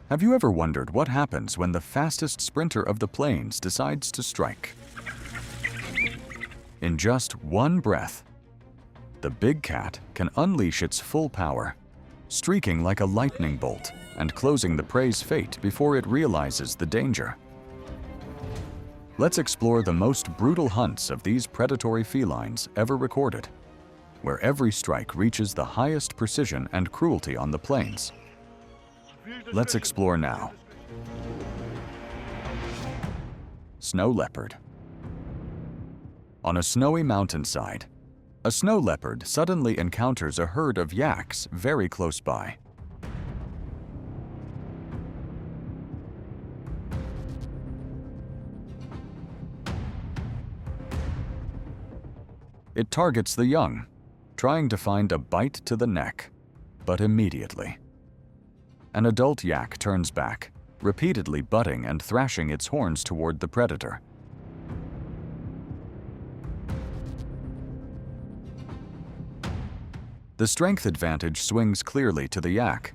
Have you ever wondered what happens when the fastest sprinter of the plains decides to strike? In just one breath, the big cat can unleash its full power, streaking like a lightning bolt and closing the prey's fate before it realizes the danger. Let's explore the most brutal hunts of these predatory felines ever recorded, where every strike reaches the highest precision and cruelty on the plains. Let's explore now. Snow leopard. On a snowy mountainside, a snow leopard suddenly encounters a herd of yaks very close by. It targets the young, trying to find a bite to the neck, but immediately an adult yak turns back, repeatedly butting and thrashing its horns toward the predator. The strength advantage swings clearly to the yak.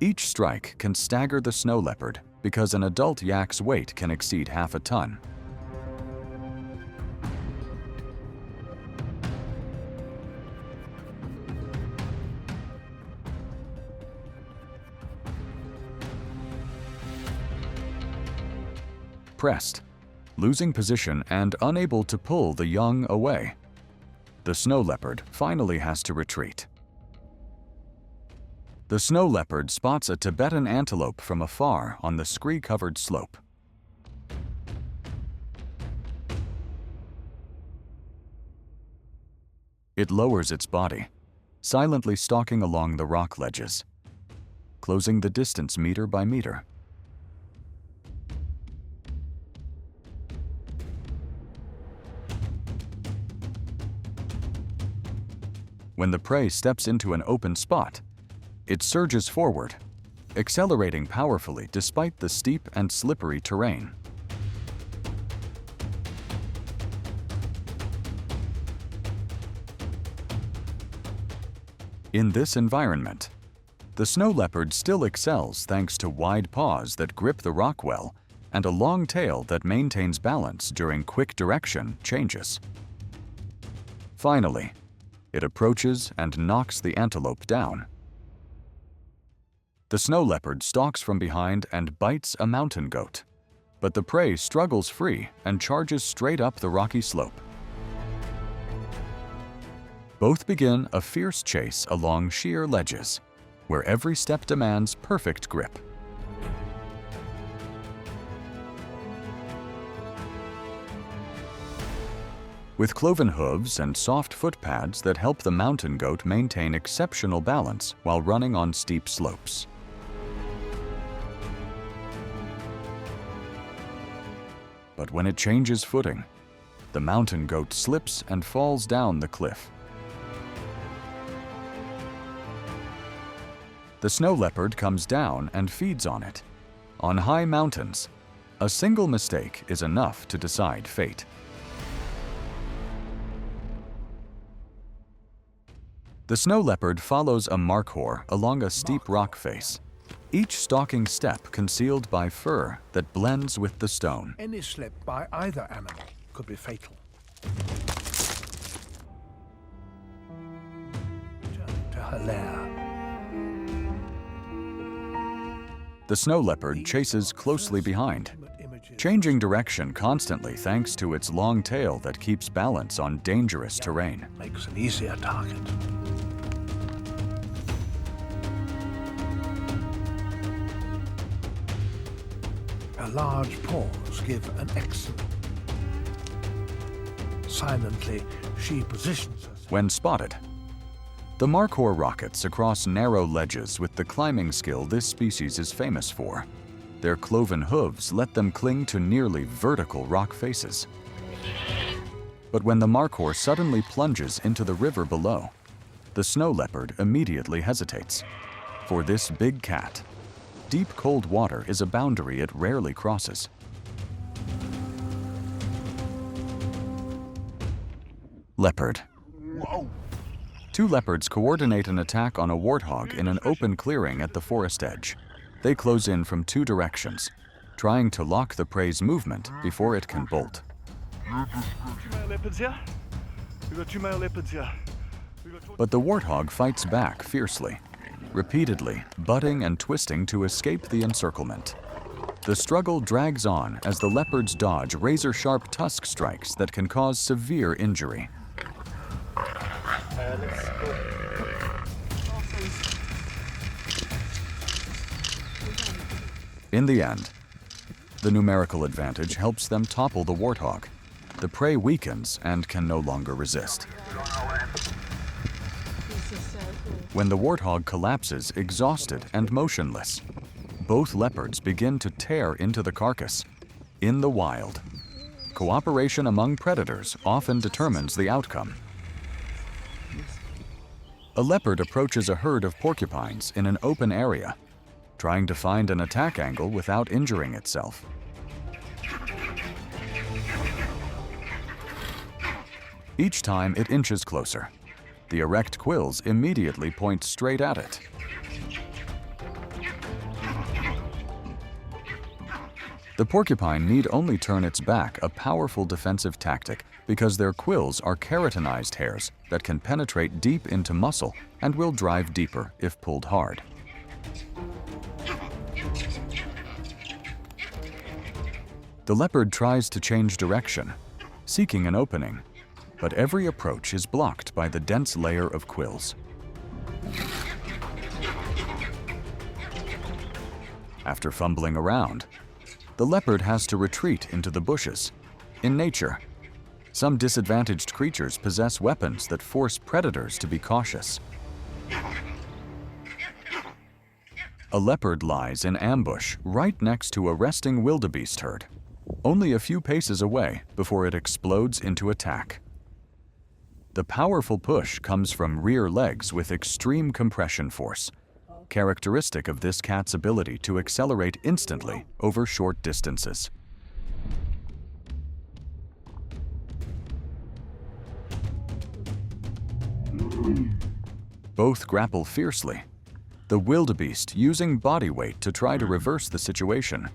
Each strike can stagger the snow leopard because an adult yak's weight can exceed half a ton. Pressed, losing position and unable to pull the young away, the snow leopard finally has to retreat. The snow leopard spots a Tibetan antelope from afar on the scree-covered slope. It lowers its body, silently stalking along the rock ledges, closing the distance meter by meter. When the prey steps into an open spot, it surges forward, accelerating powerfully despite the steep and slippery terrain. In this environment, the snow leopard still excels thanks to wide paws that grip the rock well and a long tail that maintains balance during quick direction changes. Finally, it approaches and knocks the antelope down. The snow leopard stalks from behind and bites a mountain goat, but the prey struggles free and charges straight up the rocky slope. Both begin a fierce chase along sheer ledges, where every step demands perfect grip. With cloven hooves and soft foot pads that help the mountain goat maintain exceptional balance while running on steep slopes. But when it changes footing, the mountain goat slips and falls down the cliff. The snow leopard comes down and feeds on it. On high mountains, a single mistake is enough to decide fate. The snow leopard follows a markhor along a steep rock face, each stalking step concealed by fur that blends with the stone. Any slip by either animal could be fatal. Returning to her lair. The snow leopard chases closely behind, changing direction constantly thanks to its long tail that keeps balance on dangerous terrain. Makes an easier target. Her large paws give an excellent. Silently, she positions herself. When spotted, the markhor rockets across narrow ledges with the climbing skill this species is famous for. Their cloven hooves let them cling to nearly vertical rock faces. But when the markhor suddenly plunges into the river below, the snow leopard immediately hesitates. For this big cat, deep cold water is a boundary it rarely crosses. Leopard. Whoa. Two leopards coordinate an attack on a warthog in an open clearing at the forest edge. They close in from two directions, trying to lock the prey's movement before it can bolt. Two male leopards here. We've got two male leopards here. But the warthog fights back fiercely, repeatedly butting and twisting to escape the encirclement. The struggle drags on as the leopards dodge razor-sharp tusk strikes that can cause severe injury. In the end, the numerical advantage helps them topple the warthog. The prey weakens and can no longer resist. When the warthog collapses, exhausted and motionless, both leopards begin to tear into the carcass. In the wild, cooperation among predators often determines the outcome. A leopard approaches a herd of porcupines in an open area, trying to find an attack angle without injuring itself. Each time it inches closer, the erect quills immediately point straight at it. The porcupine need only turn its back, a powerful defensive tactic, because their quills are keratinized hairs that can penetrate deep into muscle and will drive deeper if pulled hard. The leopard tries to change direction, seeking an opening, but every approach is blocked by the dense layer of quills. After fumbling around, the leopard has to retreat into the bushes. In nature, some disadvantaged creatures possess weapons that force predators to be cautious. A leopard lies in ambush right next to a resting wildebeest herd, only a few paces away before it explodes into attack. The powerful push comes from rear legs with extreme compression force, characteristic of this cat's ability to accelerate instantly over short distances. Both grapple fiercely, the wildebeest using body weight to try to reverse the situation.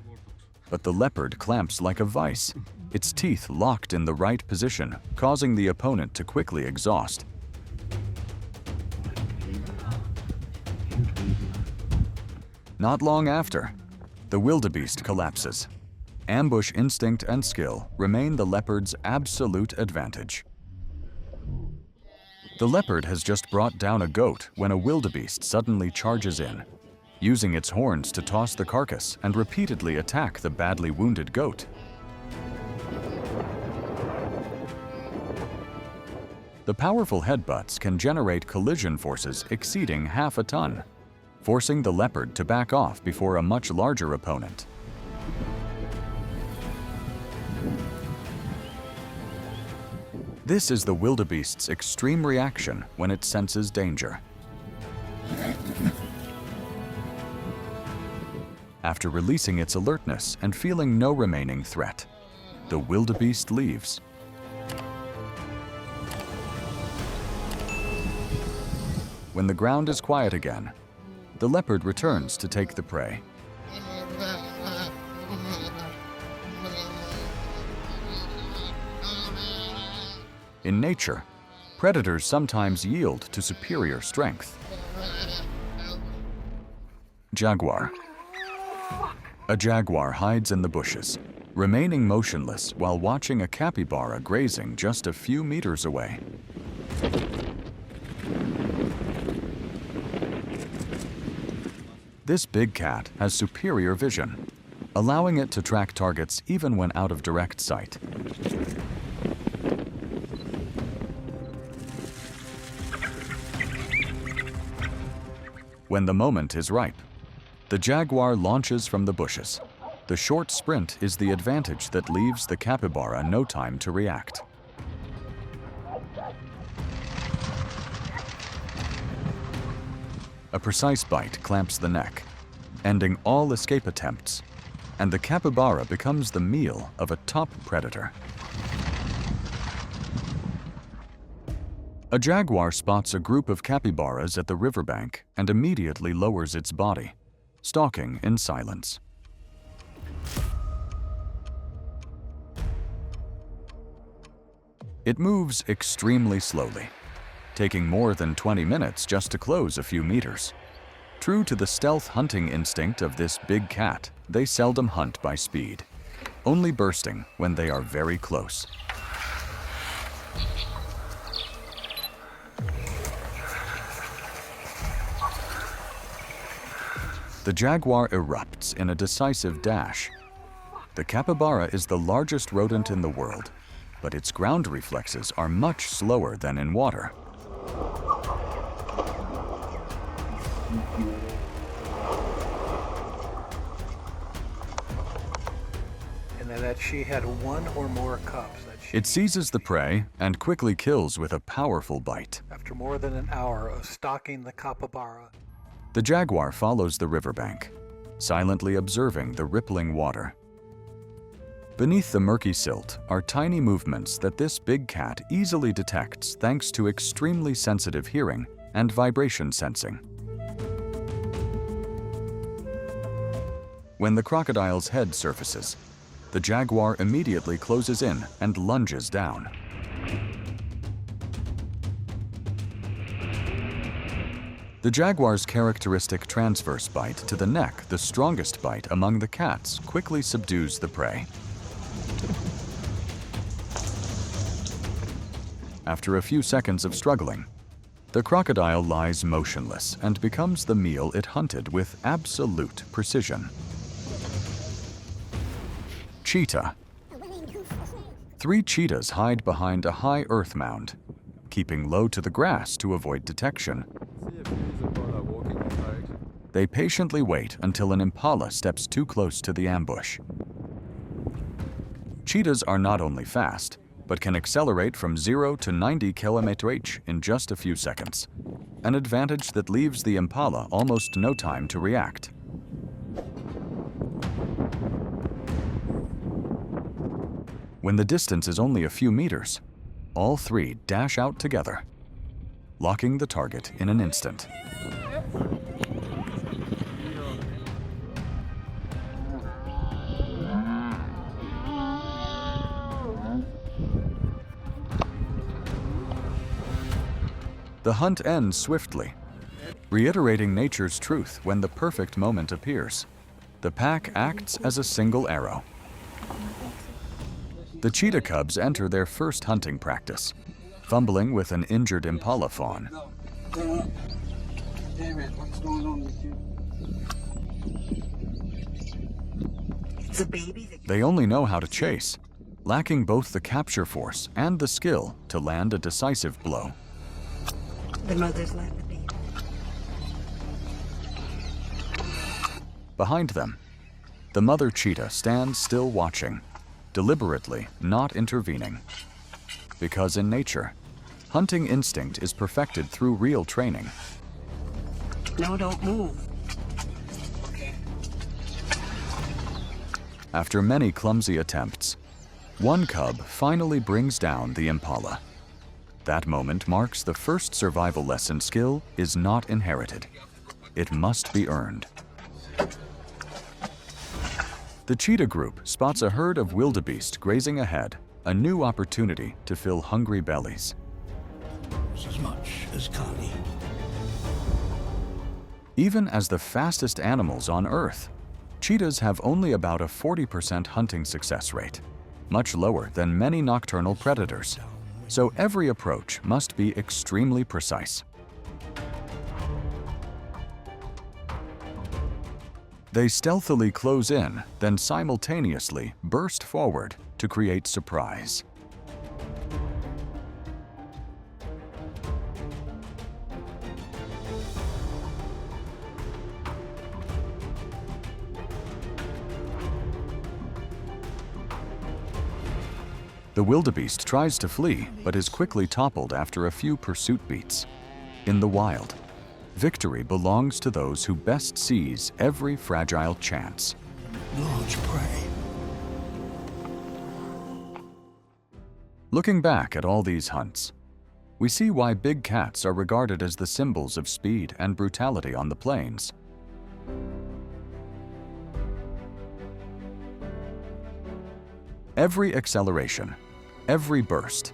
But the leopard clamps like a vice, its teeth locked in the right position, causing the opponent to quickly exhaust. Not long after, the wildebeest collapses. Ambush instinct and skill remain the leopard's absolute advantage. The leopard has just brought down a goat when a wildebeest suddenly charges in, using its horns to toss the carcass and repeatedly attack the badly wounded goat. The powerful headbutts can generate collision forces exceeding half a ton, forcing the leopard to back off before a much larger opponent. This is the wildebeest's extreme reaction when it senses danger. After releasing its alertness and feeling no remaining threat, the wildebeest leaves. When the ground is quiet again, the leopard returns to take the prey. In nature, predators sometimes yield to superior strength. Jaguar. A jaguar hides in the bushes, remaining motionless while watching a capybara grazing just a few meters away. This big cat has superior vision, allowing it to track targets even when out of direct sight. When the moment is ripe, the jaguar launches from the bushes. The short sprint is the advantage that leaves the capybara no time to react. A precise bite clamps the neck, ending all escape attempts, and the capybara becomes the meal of a top predator. A jaguar spots a group of capybaras at the riverbank and immediately lowers its body, stalking in silence. It moves extremely slowly, taking more than 20 minutes just to close a few meters. True to the stealth hunting instinct of this big cat, they seldom hunt by speed, only bursting when they are very close. The jaguar erupts in a decisive dash. The capybara is the largest rodent in the world, but its ground reflexes are much slower than in water. And that she had one or more cubs. It seizes the prey and quickly kills with a powerful bite. After more than an hour of stalking the capybara, the jaguar follows the riverbank, silently observing the rippling water. Beneath the murky silt are tiny movements that this big cat easily detects thanks to extremely sensitive hearing and vibration sensing. When the crocodile's head surfaces, the jaguar immediately closes in and lunges down. The jaguar's characteristic transverse bite to the neck, the strongest bite among the cats, quickly subdues the prey. After a few seconds of struggling, the crocodile lies motionless and becomes the meal it hunted with absolute precision. Cheetah. 3 cheetahs hide behind a high earth mound, keeping low to the grass to avoid detection. They patiently wait until an impala steps too close to the ambush. Cheetahs are not only fast, but can accelerate from 0 to 90 km/h in just a few seconds, an advantage that leaves the impala almost no time to react. When the distance is only a few meters, all 3 dash out together, locking the target in an instant. The hunt ends swiftly, reiterating nature's truth when the perfect moment appears. The pack acts as a single arrow. The cheetah cubs enter their first hunting practice, fumbling with an injured impala fawn. Damn it, what's going on with you? It's a baby. They only know how to chase, lacking both the capture force and the skill to land a decisive blow. The mother's like the baby. Behind them, the mother cheetah stands still watching, deliberately not intervening. Because in nature, hunting instinct is perfected through real training. No, don't move. Okay. After many clumsy attempts, one cub finally brings down the impala. That moment marks the first survival lesson: skill is not inherited. It must be earned. The cheetah group spots a herd of wildebeest grazing ahead, a new opportunity to fill hungry bellies. as much as Kali. Even as the fastest animals on Earth, cheetahs have only about a 40% hunting success rate, much lower than many nocturnal predators. So every approach must be extremely precise. They stealthily close in, then simultaneously burst forward to create surprise. The wildebeest tries to flee, but is quickly toppled after a few pursuit beats. In the wild, victory belongs to those who best seize every fragile chance. Large prey. Looking back at all these hunts, we see why big cats are regarded as the symbols of speed and brutality on the plains. Every acceleration, every burst,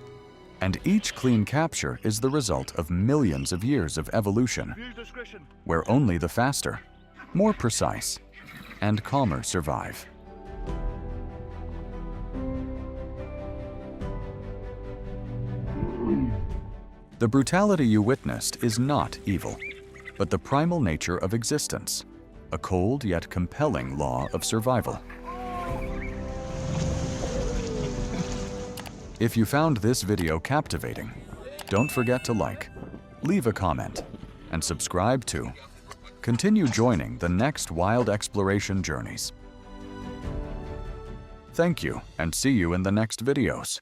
and each clean capture is the result of millions of years of evolution, Use discretion. where only the faster, more precise, and calmer survive. The brutality you witnessed is not evil, but the primal nature of existence, a cold yet compelling law of survival. If you found this video captivating, don't forget to like, leave a comment, and subscribe to continue joining the next wild exploration journeys. Thank you, and see you in the next videos.